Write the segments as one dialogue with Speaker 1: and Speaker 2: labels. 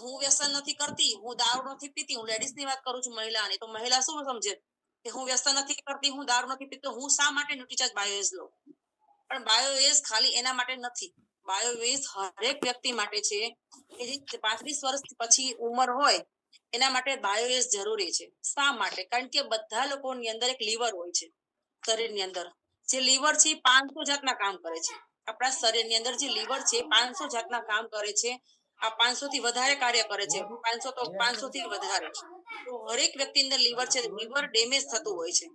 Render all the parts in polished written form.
Speaker 1: હું વ્યસન નથી કરતી, હું દારૂ નથી પીતી, હું લેડીઝ ની વાત કરું છું મહિલાની, તો મહિલા શું સમજે કે હું વ્યસન નથી કરતી, હું દારૂ નથી પીતી, હું શા માટે ન્યુટ્રીચાર્જ બાયોએસ લઉં? પણ બાયોએસ ખાલી એના માટે નથી. બાયોએસ હરેક વ્યક્તિ માટે છે કે જે 35 વર્ષ પછી ઉંમર હોય એના માટે બાયોએસ જરૂરી છે. શા માટે? કારણ કે બધા લોકોની અંદર એક લીવર હોય છે શરીરની અંદર. જે લીવર છે 500 જાતના કામ કરે છે. આપણા શરીરની અંદર જે લીવર છે 500 જાતના કામ કરે છે. આ 500 થી વધારે કાર્ય કરે છે. 500 તો 500 થી વધારે. તો હરેક વ્યક્તિ અંદર લીવર છે, લીવર ડેમેજ થતું હોય છે.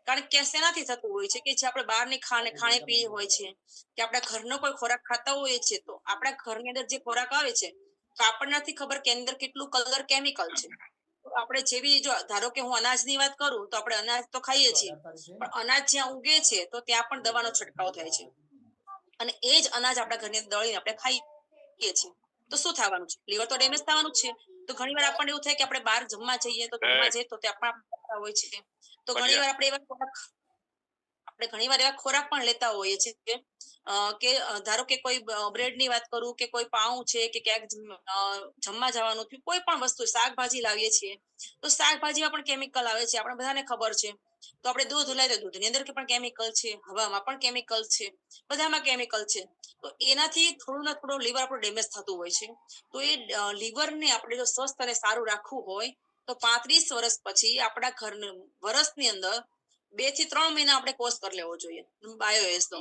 Speaker 1: કારણ કે શેનાથી થતું હોય છે કે જે આપણે બહારની ખાણીપીણી હોય છે કે આપણા ઘરનો કોઈ ખોરાક ખાતા હોઈએ છીએ, તો આપણા ઘરની અંદર જે ખોરાક આવે છે તો આપણને નથી ખબર કે અંદર કેટલું કલર કેમિકલ છે. આપણે જેવી જો ધારો કે હું અનાજની વાત કરું તો આપણે અનાજ તો ખાઈએ છીએ, પણ અનાજ જ્યાં ઉગે છે તો ત્યાં પણ દવાનો છંટકાવ થાય છે. અને એ જ અનાજ આપણા ઘરની દળીને આપણે ખાઈએ છીએ, તો શું થવાનું છે? લીવર તો ડેમેજ થવાનું જ છે. તો ઘણી વાર આપણને એવું થાય કે આપણે બહાર જમવા જઈએ તો જમવા જઈએ તો ત્યાં પણ હોય છે. તો ઘણી વાર આપણે ઘણી વાર એવા ખોરાક પણ લેતા હોઈએ છીએ કે ધારો કે કોઈ બ્રેડ ની વાત કરું કે કોઈ પાઉં છે કે ક્યાંક જમવા જવાનું થયું, કોઈ પણ વસ્તુ શાકભાજી લાવીએ છીએ તો શાકભાજીમાં પણ કેમિકલ આવે છે, આપણે બધાને ખબર છે. તો આપણે દૂધ લાવીએ તો દૂધની અંદર પણ કેમિકલ છે, હવામાં પણ કેમિકલ છે, બધામાં કેમિકલ છે. તો એનાથી થોડું ને થોડું લીવર આપણું ડેમેજ થતું હોય છે. તો એ લીવરને આપણે જો સ્વસ્થ અને સારું રાખવું હોય તો 35 વર્ષ પછી આપણા ઘરને વર્ષની અંદર 2 થી 3 મહિના આપણે કોર્સ કરી લેવો જોઈએ બાયોએસ નો.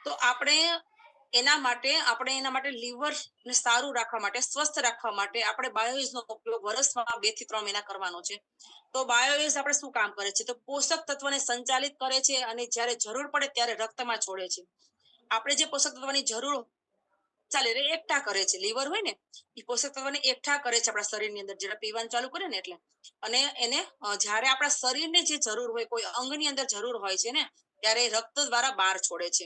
Speaker 1: તો આપણે એના માટે લીવર ને સારું રાખવા માટે, સ્વસ્થ રાખવા માટે આપણે બાયોએસ નો ઉપયોગ વર્ષમાં 2 થી 3 મહિના કરવાનો છે. તો બાયોએસ આપણે શું કામ કરે છે? તો પોષક તત્વોને સંચાલિત કરે છે અને જ્યારે જરૂર પડે ત્યારે રક્તમાં છોડે છે. આપણે જે પોષક તત્વની જરૂર ચાલે એકઠા કરે છે. લીવર હોય ને એ પોષક તત્વોને એકઠા કરે છે આપણા શરીરની અંદર, જેটা પીવાનું ચાલુ કરે ને એટલે. અને એને જ્યારે આપણા શરીરને જે જરૂર હોય, કોઈ અંગની અંદર જરૂર હોય છે ને, ત્યારે રક્ત દ્વારા બહાર છોડે છે.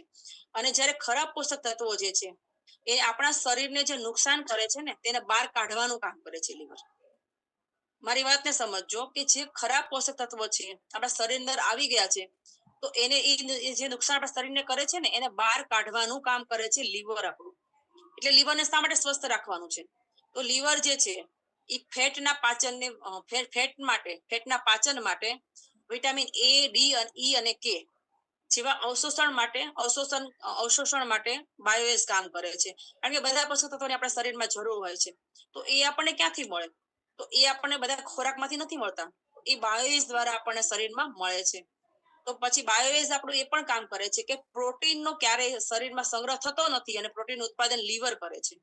Speaker 1: અને જ્યારે ખરાબ પોષક તત્વો જે છે એ આપણા શરીરને જે નુકસાન કરે છે ને તેને બહાર કાઢવાનું કામ કરે છે લીવર. મારી વાતને સમજજો કે જે ખરાબ પોષક તત્વો છે આપણા શરીર અંદર આવી ગયા છે તો એને જે નુકસાન આપણા શરીરને કરે છે ને એને બહાર કાઢવાનું કામ કરે છે લીવર આપણું. એટલે લીવરને શા માટે સ્વસ્થ રાખવાનું છે? તો લીવર જે છે એ ફેટના પાચન માટે વિટામિન એ, ડી, ઈ અને કે જેવા અવશોષણ માટે બાયોએસ કામ કરે છે. કારણ કે બધા પોષક તત્વોની આપણા શરીરમાં જરૂર હોય છે. તો એ આપણને ક્યાંથી મળે? તો એ આપણને બધા ખોરાકમાંથી નથી મળતા, એ બાયોએસ દ્વારા આપણને શરીરમાં મળે છે. તો પછી બાયોએસ આપણું એ પણ કામ કરે છે કે પ્રોટીનનો ક્યારેય શરીરમાં સંગ્રહ થતો નથી અને પ્રોટીન ઉત્પાદન લીવર કરે છે.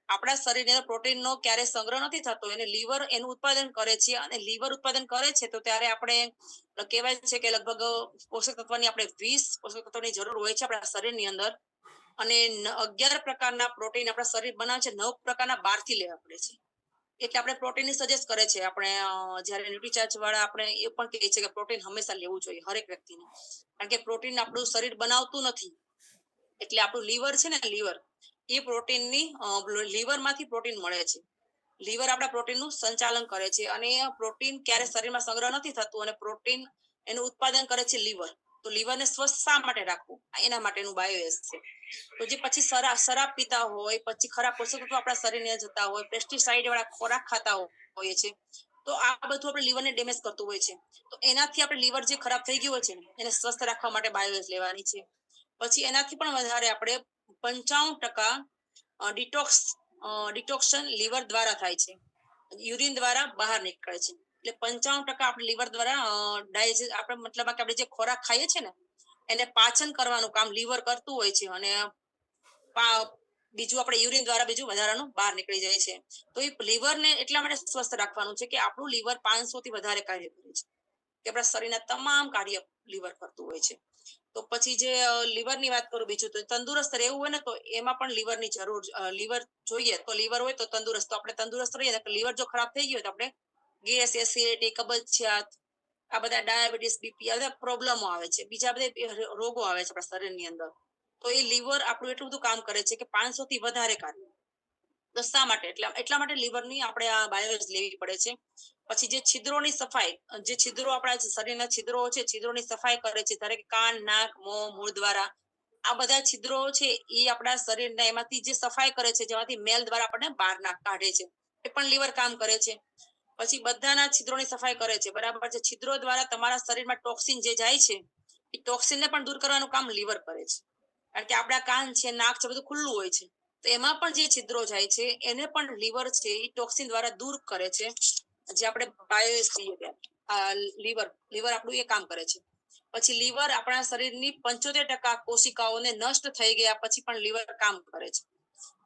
Speaker 1: આપણા શરીરની અંદર પ્રોટીનનો ક્યારેય સંગ્રહ નથી થતો, એને લીવર એનું ઉત્પાદન કરે છે. અને લીવર ઉત્પાદન કરે છે તો ત્યારે આપણે કહેવાય છે કે લગભગ પોષક તત્વની આપણે 20 પોષક તત્વોની જરૂર હોય છે આપણા શરીરની અંદર. અને 11 પ્રકારના પ્રોટીન આપણા શરીર બનાવે છે, 9 પ્રકારના બહારથી લેવા પડે છે. એટલે આપણે પ્રોટીનની સજેસ્ટ કરે છે આપણે જ્યારે ન્યુટ્રીચાર્જ વાળા આપણે એ પણ કહે છે કે પ્રોટીન હંમેશા લેવું જોઈએ હરેક વ્યક્તિને. કારણ કે પ્રોટીન આપણું શરીર બનાવતું નથી. એટલે આપણું લીવર છે ને, લીવર એ પ્રોટીનની લીવરમાંથી પ્રોટીન મળે છે. લીવર આપણા પ્રોટીનનું સંચાલન કરે છે અને પ્રોટીન ક્યારે શરીરમાં સંગ્રહ નથી થતું અને પ્રોટીન એનું ઉત્પાદન કરે છે લીવર. તો લીવરને સ્વસ્થ શા માટે રાખવું? એના માટેનું બાયોએસ છે. તો જે પછી શરાબ પીતા હોય, પછી ખરાબ પોષક તત્વો આપણા શરીરને જતા હોય, પેસ્ટિસાઇડ વાળા ખોરાક ખાતા હોય છે, તો આ બધું આપણે લીવરને ડેમેજ કરતું હોય છે. તો એનાથી આપણે લીવર જે ખરાબ થઈ ગયું હોય છે એને સ્વસ્થ રાખવા માટે બાયોએસ લેવાની છે. પછી એનાથી પણ વધારે આપણે 95% ડિટોક્શન લીવર દ્વારા થાય છે, યુરિન દ્વારા બહાર નીકળે છે. એટલે 95% આપણે લીવર દ્વારા ડાયજેસ્ટ આપણે મતલબ કે આપણે જે ખોરાક ખાઈએ છીએ ને એને પાચન કરવાનું કામ લીવર કરતું હોય છે. અને બીજું આપણે યુરિન દ્વારા બીજું વધારાનું બહાર નીકળી જાય છે. તો એ લીવરને એટલા માટે સ્વસ્થ રાખવાનું છે કે આપણું લીવર 500 થી વધારે કાર્ય કરે છે, કે આપણા શરીરના તમામ કાર્ય લીવર કરતું હોય છે. તો પછી જે લીવરની વાત કરું બીજું, તો તંદુરસ્ત રહેવું હોય ને તો એમાં પણ લીવરની જરૂર લીવર જોઈએ. તો લીવર હોય તો તંદુરસ્ત, તો આપણે તંદુરસ્ત રહીએ. લીવર જો ખરાબ થઈ ગયું તો આપણે ગેસ, એસિડિટી, કબજિયાત, આ બધા ડાયાબિટીસ, બીપી, આ બધા પ્રોબ્લેમો આવે છે, બીજા બધા રોગો આવે છે આપણા શરીરની અંદર. તો એ લીવર આપણું એટલું બધું કામ કરે છે કે 500 થી વધારે કાર્ય. તો શા માટે? એટલા માટે લીવરની આપણે આ બાયોએસ લેવી પડે છે. પછી જે છિદ્રોની સફાઈ, જે છિદ્રો આપણા શરીરના છિદ્રો છે, છિદ્રોની સફાઈ કરે છે, ધારો કે કાન, નાક, મોં, મૂળ દ્વારા આ બધા છિદ્રો છે એ આપણા શરીરને એમાંથી જે સફાઈ કરે છે, જેમાંથી મેલ દ્વારા આપણને બહાર કાઢે છે, એ પણ લીવર કામ કરે છે. પછી બધાના છિદ્રોની સફાઈ કરે છે, બરાબર છે. છિદ્રો દ્વારા તમારા શરીરમાં ટોક્સિન જે જાય છે એ ટોક્સિનને પણ દૂર કરવાનું કામ લીવર કરે છે. કારણ કે આપણા કાન છે, નાક છે, બધું ખુલ્લું હોય છે, તો એમાં પણ જે છિદ્રો જાય છે એને પણ લીવર છે એ ટોક્સિન દ્વારા દૂર કરે છે. જે આપણે બાયોએસ કહીએ લીવર લીવર આપણું એ કામ કરે છે. પછી લીવર આપણા શરીરની 75% કોશિકાઓને નષ્ટ થઈ ગયા પછી પણ લીવર કામ કરે છે.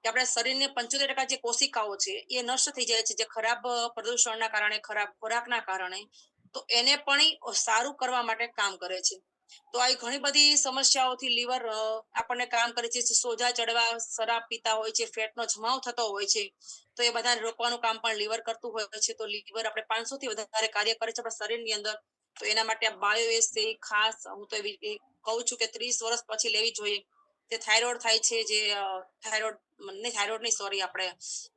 Speaker 1: કે આપણા શરીરની 75% જે કોશિકાઓ છે એ નષ્ટ થઈ જાય છે, જે ખરાબ પ્રદૂષણના કારણે, ખરાબ ખોરાકના કારણે, તો એને પણ સારું કરવા માટે કામ કરે છે. તો આવી ઘણી બધી સમસ્યાઓથી લીવર આપણને કામ કરે છે. સોજા ચડવા, શરાબ પીતા હોય છે, ફેટનો જમાવ થતો હોય છે, તો એ બધાને રોકવાનું કામ પણ લીવર કરતું હોય છે. તો લીવર આપણે 500 થી વધારે કાર્ય કરે છે આપણા શરીરની અંદર. તો એના માટે આ બાયોએસ છે ખાસ હું તો એવી કહું છું કે 30 વર્ષ પછી લેવી જોઈએ. જે થાઇરોઇડ થાય છે, જે થાઇરોઇડ નહીં, સોરી, આપણે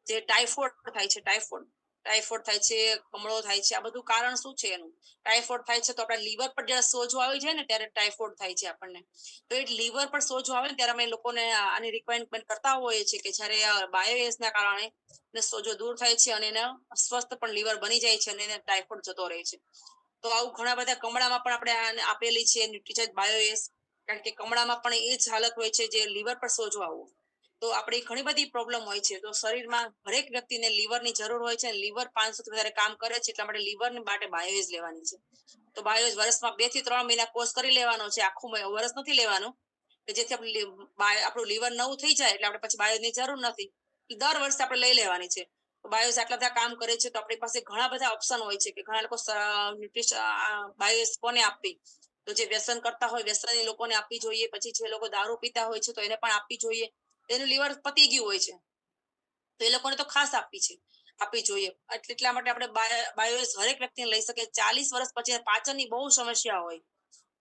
Speaker 1: જે ટાઇફોઇડ થાય છે, ટાઇફોઇડ થાય છે, કમળો થાય છે, આ બધું કારણ શું છે એનું? ટાઇફોઇડ થાય છે તો આપણા લીવર પર જ્યારે સોજો આવી જાય ને ત્યારે ટાઇફોઇડ થાય છે આપણને. તો એ લીવર પર સોજો આવે ને ત્યારે અમે લોકોને આની રિકમેન્ડમેન્ટ કરતા હોઈએ છીએ કે જ્યારે બાયોએસના કારણે સોજો દૂર થાય છે અને એને સ્વસ્થ પણ લીવર બની જાય છે અને એને ટાઇફોઇડ જતો રહે છે. તો આવું ઘણા બધા કમળામાં પણ આપણે આપેલી છે ન્યુટ્રીચાર્જ બાયોએસ, કારણ કે કમળામાં પણ એ જ હાલત હોય છે, જે લીવર પર સોજો આવવો. તો આપણી ઘણી બધી પ્રોબ્લેમ હોય છે. તો શરીરમાં હરેક વ્યક્તિને લીવરની જરૂર હોય છે. લીવર 500 થી વધારે કામ કરે છે, એટલા માટે લીવરની માટે બાયોએસ લેવાની છે. તો બાયોએસ વર્ષમાં 2 થી 3 મહિના કોર્સ કરી લેવાનો છે, આખું વર્ષ નથી લેવાનું, કે જેથી આપણું લીવર નવું થઈ જાય એટલે આપણે પછી બાયોની જરૂર નથી. દર વર્ષે આપણે લઈ લેવાની છે. બાયોએસ આટલા બધા કામ કરે છે તો આપણી પાસે ઘણા બધા ઓપ્શન હોય છે કે ઘણા લોકો બાયોએસ કોને આપવી, તો જે વ્યસન કરતા હોય વ્યસની લોકોને આપવી જોઈએ. પછી જે લોકો દારૂ પીતા હોય છે તો એને પણ આપવી જોઈએ. એનું લીવર પતી ગયું હોય છે તો એ લોકોને તો ખાસ આપવી જોઈએ. એટલા માટે આપણે બાયોએસ હરેક વ્યક્તિને લઈ શકે. 40 વર્ષ પછી પાચનની બહુ સમસ્યા હોય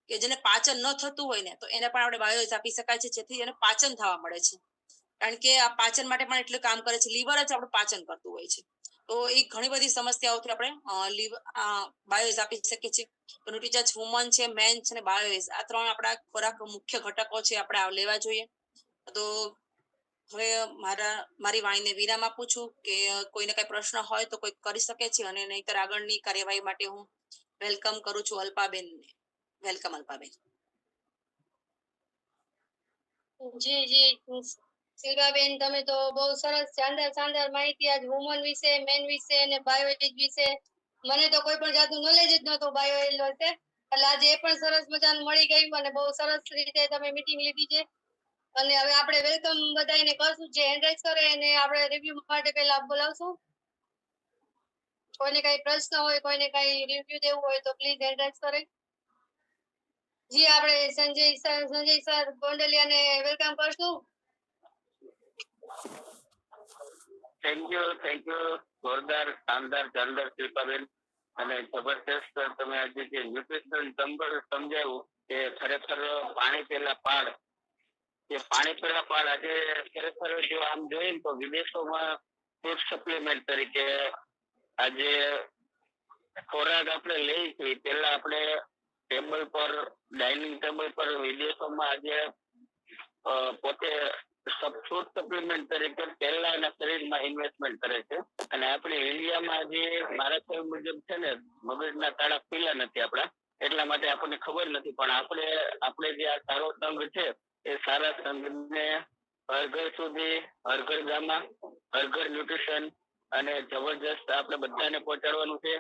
Speaker 1: કે જેને પાચન ન થતું હોય ને, તો એને પણ આપણે બાયોએસ આપી શકાય છે, જેથી એને પાચન થવા મળે છે. કારણ કે આ પાચન માટે પણ એટલું કામ કરે છે. લીવર જ આપણું પાચન કરતું હોય છે. તો એ ઘણી બધી સમસ્યાઓથી આપણે બાયોએસ આપી શકીએ છીએ. તો ન્યુટ્રીચાર્જ વુમન છે, મેન છે અને બાયોએસ, આ 3 આપણા ખોરાક મુખ્ય ઘટકો છે, આપણે લેવા જોઈએ. તો હવે મારી વાણીને વિરામ આપું છું કે કોઈને કઈ પ્રશ્ન હોય તો કોઈ કરી શકે છે, અને નહીતર આગળની કાર્યવાહી માટે હું વેલકમ કરું છું અલ્પાબેનને. વેલકમ અલ્પાબેન.
Speaker 2: જી જી શિલ્પાબેન, તમે તો બહુ સરસ શાનદાર માહિતી આજ વુમન વિશે, મેન વિશે અને બાયોએજ વિશે, મને તો કોઈ પણ જાતનું નોલેજ જ નહોતું બાયોએજ વિશે, એટલે આજે એ પણ સરસ મજાનું મળી ગયું અને બહુ સરસ રીતે તમે મીટિંગ લીધી છે. અને હવે આપણે વેલકમ બધાને કરશું, જે હેન્ડ રાઇઝ કરે એને આપણે રિવ્યુ માટે પહેલા બોલાવશું. કોઈને કઈ પ્રશ્ન હોય, કોઈને કઈ રિવ્યુ દેવું હોય તો પ્લીઝ હેન્ડ રાઇઝ કરે. જી આપણે સંજય સર ગોંડલિયાને વેલકમ કરશું.
Speaker 3: થેન્ક યુ જોરદાર, શાનદાર, શાનદાર શિલ્પાબેન. અને જબરદસ્ત તમે આજે જે ન્યુટ્રિશનલ નંબર સમજાવ્યું કે ખરેખર પાણી પેલા પાડ, એ પાણી પેલા પાડ આજે ખરેખર જો આમ જોઈએ ને તો વિદેશોમાં ફૂડ સપ્લિમેન્ટ તરીકે આજે ખોરાક આપણે લઈ છીએ, પેલા આપણે ટેબલ પર, ડાઇનિંગ ટેબલ પર વિદેશોમાં આજે પોતે ફૂડ સપ્લિમેન્ટ તરીકે પહેલા એના શરીરમાં ઇન્વેસ્ટમેન્ટ કરે છે. અને આપણે ઇન્ડિયામાં જે મારા ખ્યાલ મુજબ છે ને, મગજના તાળા ખુલ્લા નથી આપણા, એટલા માટે આપણને ખબર નથી. પણ આપણે જે આ સારો સંઘ છે એ સારા સંઘને હર ઘર સુધી, હર ઘર ગામમાં, હર ઘર ન્યુટ્રિશન અને જબરજસ્ત આપણે બધાને પહોંચાડવાનું છે.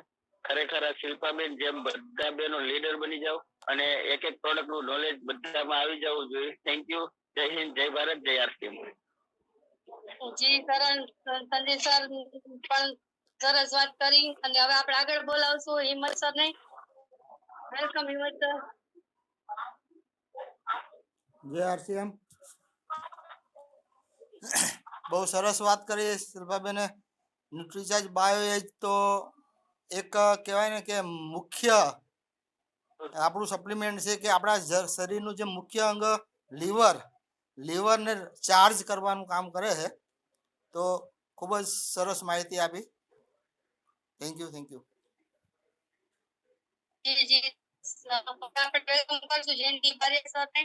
Speaker 3: ખરેખર આ શિલ્પાબેન જેમ બધા બહેનો લીડર બની જાવ અને એક પ્રોડક્ટ નું નોલેજ બધામાં આવી જવું જોઈએ. Thank you. જય હિન્દ, જય ભારત, જય આરસી.
Speaker 2: જી સંજય સર પણ સરસ વાત કરી. અને હવે આપણે આગળ બોલાવશું હિંમત સર ને. વેલકમ હિંમત સર.
Speaker 4: જય આરસીએમ. બહુ સરસ વાત કરી શિલ્પાબેને. ન્યુટ્રીચાર્જ બાયોએજ તો એક કહેવાય ને કે મુખ્ય આપણું સપ્લિમેન્ટ છે કે આપણા શરીરનું જે મુખ્ય અંગ લીવરને ચાર્જ કરવાનું કામ કરે છે. તો ખૂબ જ સરસ માહિતી આપી. Thank you.
Speaker 2: જી જી આપણે વેલકમ કરશું જયંતિ બારિયા સરને.